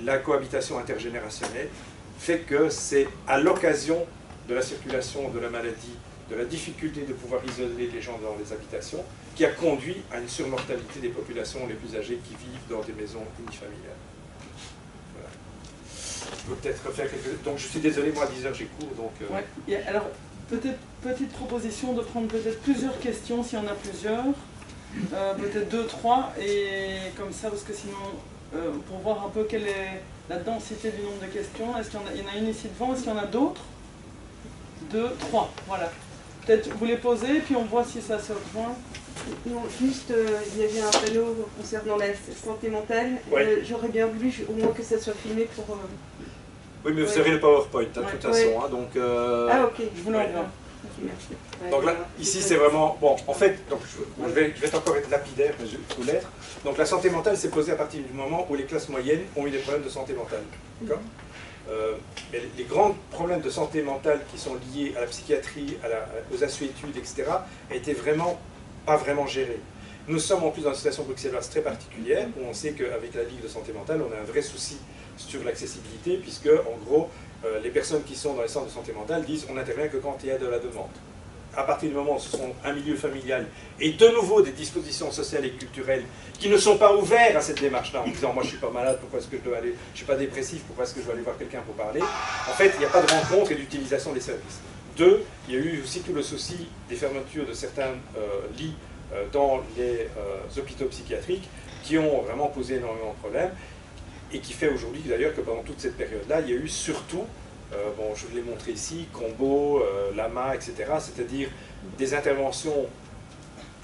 la cohabitation intergénérationnelle fait que c'est à l'occasion de la circulation de la maladie, de la difficulté de pouvoir isoler les gens dans les habitations, qui a conduit à une surmortalité des populations les plus âgées qui vivent dans des maisons unifamiliales. Voilà. Je peux peut-être faire quelques... Donc je suis désolé, moi à 10h j'ai cours, donc... Ouais. Alors, peut-être petite proposition de prendre peut-être plusieurs questions, s'il y en a plusieurs, peut-être 2, 3, et comme ça, parce que sinon, pour voir un peu quelle est la densité du nombre de questions, est-ce qu'il y en a une ici devant, est-ce qu'il y en a d'autres? 2, 3, voilà. Peut-être vous les posez, puis on voit si ça se rejoint. Non, juste, il y avait un panneau concernant la santé mentale. Ouais. J'aurais bien voulu au moins que ça soit filmé pour... Oui, mais vous avez le PowerPoint, de toute façon. Ouais. Hein, donc, Ah, ok. Je vous l'envoie. Ok, merci. Ouais, donc là, voilà. ici c'est vraiment... Bon, en fait, donc, je vais encore être lapidaire, mais je peux l'être. Donc la santé mentale s'est posée à partir du moment où les classes moyennes ont eu des problèmes de santé mentale. D'accord? Mais les grands problèmes de santé mentale qui sont liés à la psychiatrie, aux assuétudes, etc., étaient vraiment pas vraiment gérés. Nous sommes en plus dans une situation bruxelloise très particulière, où on sait qu'avec la Ligue de santé mentale, on a un vrai souci sur l'accessibilité, puisque, en gros, les personnes qui sont dans les centres de santé mentale disent on n'intervient que quand il y a de la demande. À partir du moment où ce sont un milieu familial et de nouveau des dispositions sociales et culturelles qui ne sont pas ouvertes à cette démarche-là, en disant moi je ne suis pas malade, pourquoi est-ce que je dois aller, je ne suis pas dépressif, pourquoi est-ce que je dois aller voir quelqu'un pour parler, en fait il n'y a pas de rencontre et d'utilisation des services. 2, il y a eu aussi tout le souci des fermetures de certains lits dans les hôpitaux psychiatriques qui ont vraiment posé énormément de problèmes, et qui fait aujourd'hui d'ailleurs que pendant toute cette période-là, il y a eu surtout, bon, je vous l'ai montré ici, Combo, Lama, etc., c'est-à-dire des interventions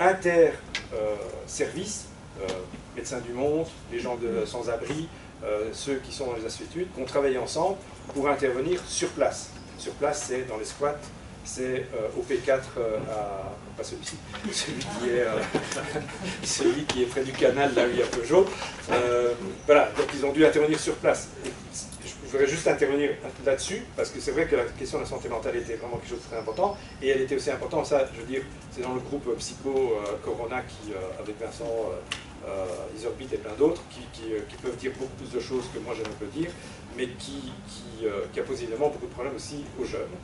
inter-services, Médecins du Monde, les gens sans-abri, ceux qui sont dans les instituts, qui ont travaillé ensemble pour intervenir sur place. Sur place, c'est dans les squats, c'est au P4, pas celui-ci, celui qui est près du canal, là où il y a Peugeot. Voilà, donc ils ont dû intervenir sur place. Je voudrais juste intervenir là-dessus, parce que c'est vrai que la question de la santé mentale était vraiment quelque chose de très important, et elle était aussi importante, ça, je veux dire, c'est dans le groupe Psycho Corona, qui, avec Vincent Isorbit et plein d'autres, qui peuvent dire beaucoup plus de choses que moi je ne peux dire, mais qui a posé évidemment beaucoup de problèmes aussi aux jeunes.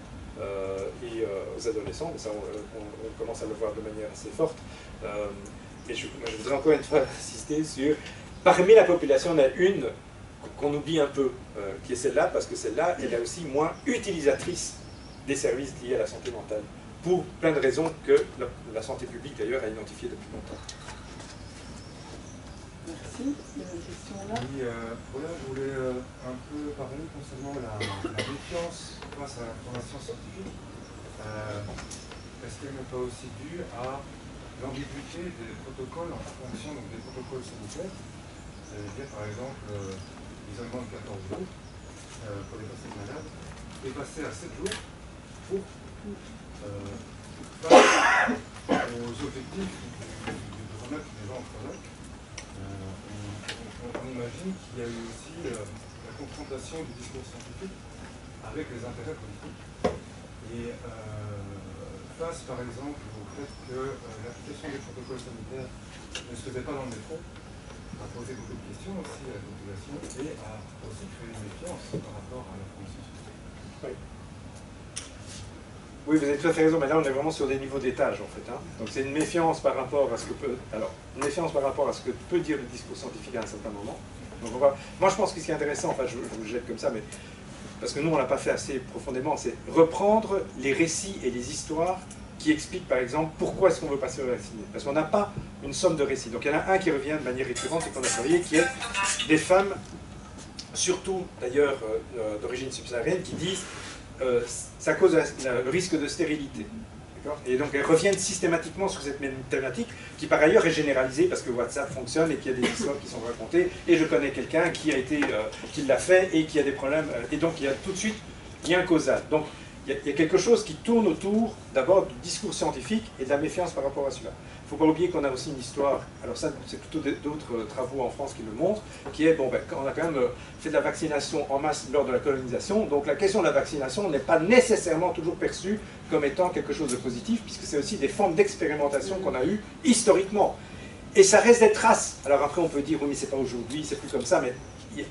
Et aux adolescents, mais ça on commence à le voir de manière assez forte. Mais je voudrais encore une fois insister sur, parmi la population, on a une qu'on oublie un peu, qui est celle-là, parce que celle-là, elle est aussi moins utilisatrice des services liés à la santé mentale, pour plein de raisons que la santé publique d'ailleurs a identifiées depuis longtemps. Merci. Il y a une question là. Oui, voilà, je voulais un peu parler concernant la méfiance face à l'information scientifique. Est-ce qu'elle n'est pas aussi due à l'ambiguïté des protocoles en fonction donc, des protocoles sanitaires? C'est-à-dire par exemple l'isolement de 14 jours pour les personnes malades est passé à 7 jours pour face aux objectifs du chronomètre des gens en chronomètre. On imagine qu'il y a eu aussi la confrontation du discours scientifique avec les intérêts politiques. Et face par exemple au fait que l'application des protocoles sanitaires ne se faisait pas dans le métro, a posé beaucoup de questions aussi à la population et a aussi créé une méfiance par rapport à l'information scientifique. Oui. Oui, vous avez tout à fait raison, mais là on est vraiment sur des niveaux d'étage en fait. Hein. Donc c'est une méfiance par rapport à ce que peut. Alors, une méfiance par rapport à ce que peut dire le discours scientifique à un certain moment. Donc, moi je pense que ce qui est intéressant, enfin je vous jette comme ça, mais parce que nous on l'a pas fait assez profondément, c'est reprendre les récits et les histoires qui expliquent par exemple pourquoi est-ce qu'on veut pas se vacciner. Parce qu'on n'a pas une somme de récits. Donc il y en a un qui revient de manière récurrente et qu'on a travaillé, qui est des femmes, surtout d'ailleurs d'origine subsaharienne, qui disent ça cause le risque de stérilité. Et donc elles reviennent systématiquement sur cette même thématique, qui par ailleurs est généralisée parce que WhatsApp fonctionne et qu'il y a des histoires qui sont racontées, et je connais quelqu'un qui qui l'a fait et qui a des problèmes, et donc il y a tout de suite lien causal. Donc il y a quelque chose qui tourne autour d'abord du discours scientifique et de la méfiance par rapport à celui-là. Il ne faut pas oublier qu'on a aussi une histoire, alors ça c'est plutôt d'autres travaux en France qui le montrent, qui est, bon, ben, on a quand même fait de la vaccination en masse lors de la colonisation, donc la question de la vaccination n'est pas nécessairement toujours perçue comme étant quelque chose de positif, puisque c'est aussi des formes d'expérimentation qu'on a eues historiquement. Et ça reste des traces. Alors après on peut dire, oui mais c'est pas aujourd'hui, c'est plus comme ça, mais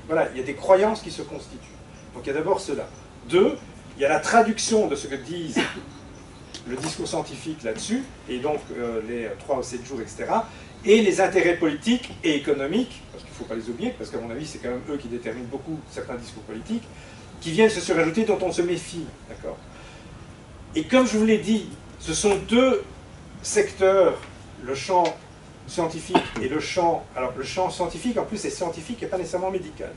voilà, il y a des croyances qui se constituent. Donc il y a d'abord cela. Deux, il y a la traduction de ce que disent le discours scientifique là-dessus, et donc les 3 ou 7 jours, etc., et les intérêts politiques et économiques, parce qu'il ne faut pas les oublier, parce qu'à mon avis, c'est quand même eux qui déterminent beaucoup certains discours politiques, qui viennent se surajouter, dont on se méfie, d'accord? Et comme je vous l'ai dit, ce sont deux secteurs, le champ scientifique et le champ... Alors, le champ scientifique, en plus, c'est scientifique et pas nécessairement médical,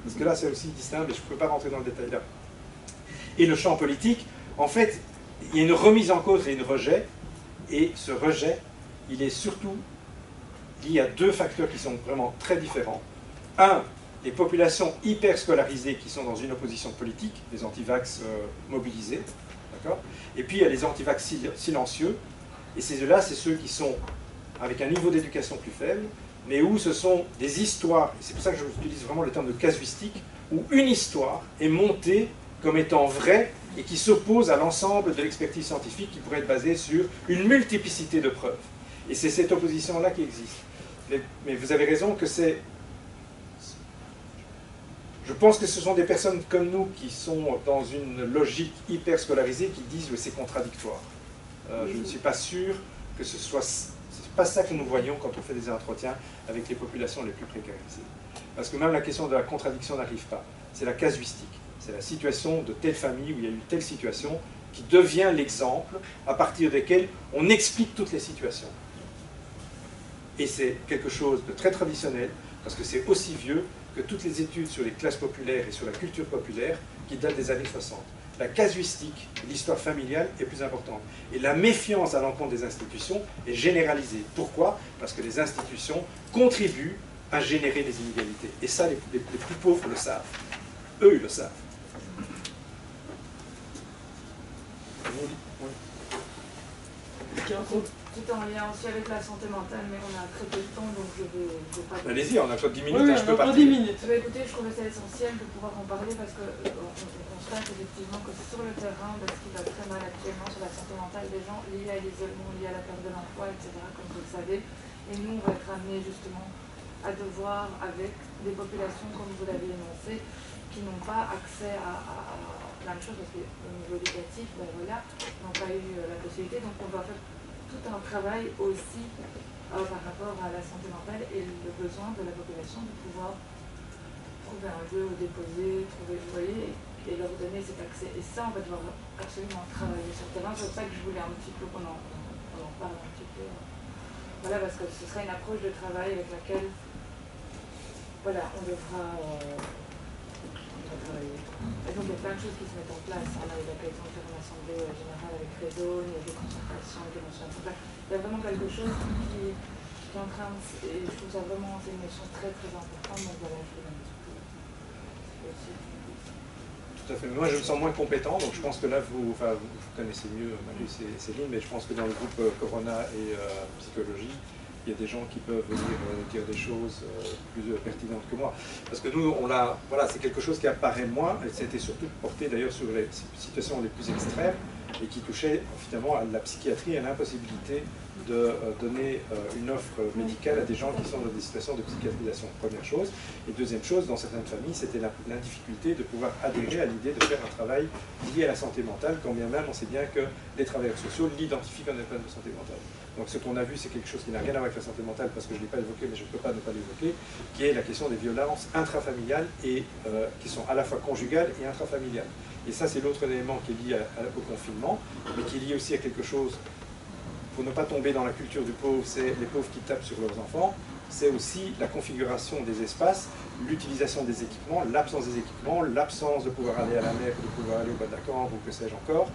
parce que là, c'est aussi distinct, mais je ne peux pas rentrer dans le détail là. Et le champ politique, en fait, il y a une remise en cause et un rejet, et ce rejet, il est surtout lié à deux facteurs qui sont vraiment très différents. Un, les populations hyper scolarisées qui sont dans une opposition politique, les antivax mobilisés, d'accord? Et puis il y a les antivax silencieux, et ceux-là, c'est ceux qui sont avec un niveau d'éducation plus faible, mais où ce sont des histoires, et c'est pour ça que j'utilise vraiment le terme de casuistique, où une histoire est montée comme étant vraie et qui s'oppose à l'ensemble de l'expertise scientifique qui pourrait être basée sur une multiplicité de preuves. Et c'est cette opposition-là qui existe. Mais vous avez raison que c'est... Je pense que ce sont des personnes comme nous qui sont dans une logique hyper scolarisée qui disent que c'est contradictoire. Je ne suis pas sûr que ce soit... C'est pas ça que nous voyons quand on fait des entretiens avec les populations les plus précarisées. Parce que même la question de la contradiction n'arrive pas. C'est la casuistique. C'est la situation de telle famille où il y a eu telle situation qui devient l'exemple à partir desquels on explique toutes les situations. Et c'est quelque chose de très traditionnel, parce que c'est aussi vieux que toutes les études sur les classes populaires et sur la culture populaire qui datent des années 60. La casuistique, l'histoire familiale est plus importante. Et la méfiance à l'encontre des institutions est généralisée. Pourquoi? Parce que les institutions contribuent à générer des inégalités. Et ça, les plus pauvres le savent. Eux, ils le savent. Tout en lien aussi avec la santé mentale, mais on a très peu de temps, donc je vais pas... Allez-y, on a encore 10 minutes, Oui, hein, je peux on a pas... encore 10 minutes. Écoutez, je trouvais ça essentiel de pouvoir en parler parce qu'on constate effectivement que sur le terrain, ce qui va très mal actuellement sur la santé mentale des gens, lié à l'isolement, lié à la perte de l'emploi, etc., comme vous le savez. Et nous, on va être amenés justement à devoir, avec des populations, comme vous l'avez énoncé, qui n'ont pas accès à plein de choses, parce qu'au niveau éducatif, ben voilà, n'ont pas eu la possibilité. Donc on doit faire tout un travail aussi par rapport à la santé mentale et le besoin de la population de pouvoir trouver un lieu où déposer, trouver, vous voyez, et leur donner cet accès. Et ça, on va devoir absolument travailler sur le terrain. C'est pour ça que je voulais un petit peu qu'on en parle un petit peu. Voilà, parce que ce sera une approche de travail avec laquelle, voilà, on devra travailler. Et donc il y a plein de choses qui se mettent en place. On a eu l'occasion de faire une assemblée générale avec Réseau, il y a des concertations, des notions. Il y a vraiment quelque chose qui est en train de... Et je trouve ça vraiment, c'est une notion très très importante. Donc voilà, je voulais un petit peu aussi. Tout à fait. Moi, je me sens moins compétent, donc je pense que là, vous connaissez mieux Marius et Céline, mais je pense que dans le groupe Corona et Psychologie, il y a des gens qui peuvent venir dire des choses plus pertinentes que moi. Parce que nous, voilà, c'est quelque chose qui apparaît moins, et c'était surtout porté d'ailleurs sur les situations les plus extrêmes, et qui touchait finalement à la psychiatrie et à l'impossibilité de donner une offre médicale à des gens qui sont dans des situations de psychiatrisation, première chose. Et deuxième chose, dans certaines familles, c'était l'indifférence de pouvoir adhérer à l'idée de faire un travail lié à la santé mentale, quand bien même on sait bien que les travailleurs sociaux l'identifient comme un problème de santé mentale. Donc ce qu'on a vu, c'est quelque chose qui n'a rien à voir avec la santé mentale, parce que je ne l'ai pas évoqué, mais je ne peux pas ne pas l'évoquer, qui est la question des violences intrafamiliales, et qui sont à la fois conjugales et intrafamiliales. Et ça, c'est l'autre élément qui est lié au confinement, mais qui est lié aussi à quelque chose, pour ne pas tomber dans la culture du pauvre, c'est les pauvres qui tapent sur leurs enfants, c'est aussi la configuration des espaces, l'utilisation des équipements, l'absence des équipements, l'absence de pouvoir aller à la mer, de pouvoir aller au bas de la cambre, ou que sais-je encore,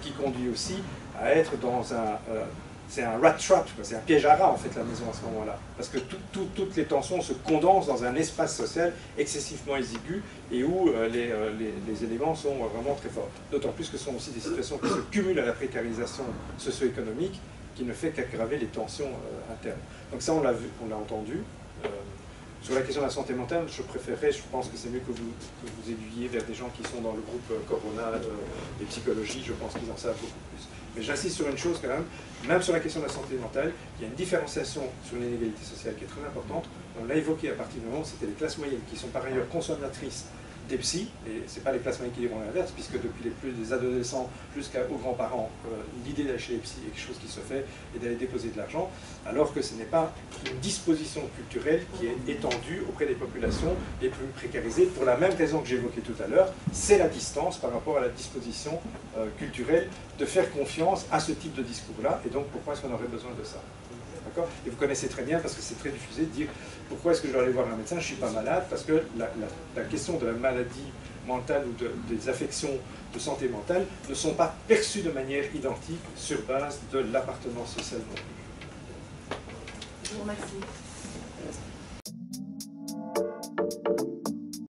qui conduit aussi à être dans un... c'est un rat trap, c'est un piège à rats en fait la maison à ce moment-là. Parce que toutes les tensions se condensent dans un espace social excessivement exigu et où les éléments sont vraiment très forts. D'autant plus que ce sont aussi des situations qui se cumulent à la précarisation socio-économique qui ne fait qu'aggraver les tensions internes. Donc ça on l'a vu, on l'a entendu. Sur la question de la santé mentale, je pense que c'est mieux que vous aiguilliez vers des gens qui sont dans le groupe Corona et Psychologie, je pense qu'ils en savent beaucoup plus. Mais j'insiste sur une chose quand même sur la question de la santé mentale, il y a une différenciation sur l'inégalité sociale qui est très importante. On l'a évoqué à partir du moment où c'était les classes moyennes qui sont par ailleurs consommatrices des psys, et ce n'est pas les classes moyennes qui diront l'inverse, puisque depuis les adolescents jusqu'aux grands-parents, l'idée d'aller chez les psys est quelque chose qui se fait et d'aller déposer de l'argent, alors que ce n'est pas une disposition culturelle qui est étendue auprès des populations les plus précarisées, pour la même raison que j'évoquais tout à l'heure, c'est la distance par rapport à la disposition culturelle de faire confiance à ce type de discours-là, et donc pourquoi est-ce qu'on aurait besoin de ça? Et vous connaissez très bien, parce que c'est très diffusé, de dire pourquoi est-ce que je dois aller voir un médecin, je ne suis pas malade, parce que la question de la maladie mentale ou des affections de santé mentale ne sont pas perçues de manière identique sur base de l'appartenance sociale non plus. Je vous remercie.